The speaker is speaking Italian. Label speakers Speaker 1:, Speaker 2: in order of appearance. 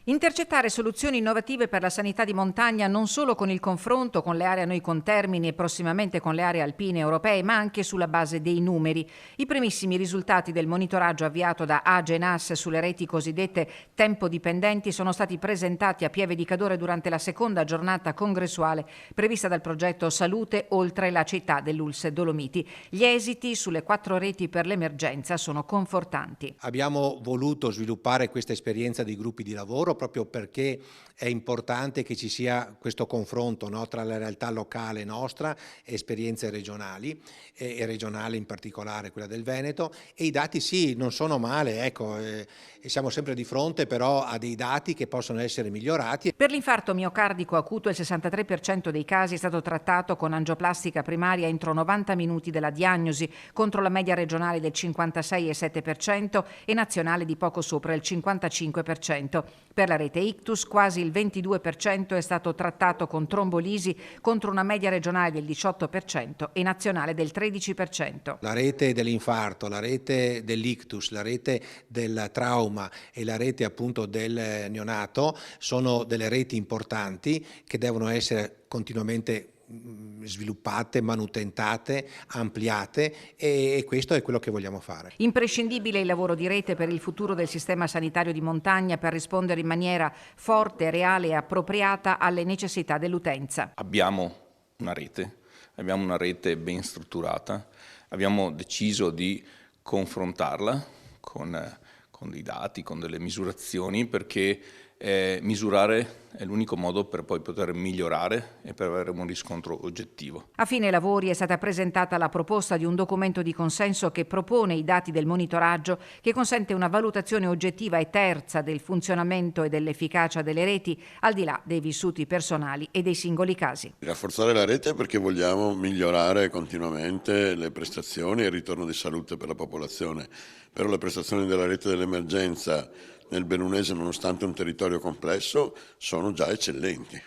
Speaker 1: Intercettare soluzioni innovative per la sanità di montagna non solo con il confronto con le aree a noi contermini e prossimamente con le aree alpine europee, ma anche sulla base dei numeri. I primissimi risultati del monitoraggio avviato da Agenas sulle reti cosiddette tempo-dipendenti sono stati presentati a Pieve di Cadore durante la seconda giornata congressuale prevista dal progetto Salute oltre la città dell'Ulse Dolomiti. Gli esiti sulle 4 reti per l'emergenza sono confortanti.
Speaker 2: Abbiamo voluto sviluppare questa esperienza di gruppi di lavoro proprio perché è importante che ci sia questo confronto, no, tra la realtà locale nostra e esperienze regionali, e regionale in particolare quella del Veneto, e i dati sì, non sono male, ecco, siamo sempre di fronte però a dei dati che possono essere migliorati.
Speaker 1: Per l'infarto miocardico acuto il 63% dei casi è stato trattato con angioplastica primaria entro 90 minuti della diagnosi, contro la media regionale del 56,7% e nazionale di poco sopra il 55%. Per la rete ictus quasi il 22% è stato trattato con trombolisi contro una media regionale del 18% e nazionale del 13%.
Speaker 2: La rete dell'infarto, la rete dell'ictus, la rete del trauma e la rete appunto del neonato sono delle reti importanti che devono essere continuamente sviluppate, manutentate, ampliate, e questo è quello che vogliamo fare.
Speaker 1: Imprescindibile il lavoro di rete per il futuro del sistema sanitario di montagna per rispondere in maniera forte, reale e appropriata alle necessità dell'utenza.
Speaker 3: Abbiamo una rete ben strutturata, abbiamo deciso di confrontarla con dei dati, con delle misurazioni, perché misurare è l'unico modo per poi poter migliorare e per avere un riscontro oggettivo.
Speaker 1: A fine lavori è stata presentata la proposta di un documento di consenso che propone i dati del monitoraggio, che consente una valutazione oggettiva e terza del funzionamento e dell'efficacia delle reti, al di là dei vissuti personali e dei singoli casi.
Speaker 4: Rafforzare la rete perché vogliamo migliorare continuamente le prestazioni e il ritorno di salute per la popolazione. Però le prestazioni della rete dell'emergenza nel Bellunese, nonostante un territorio complesso, sono già eccellenti.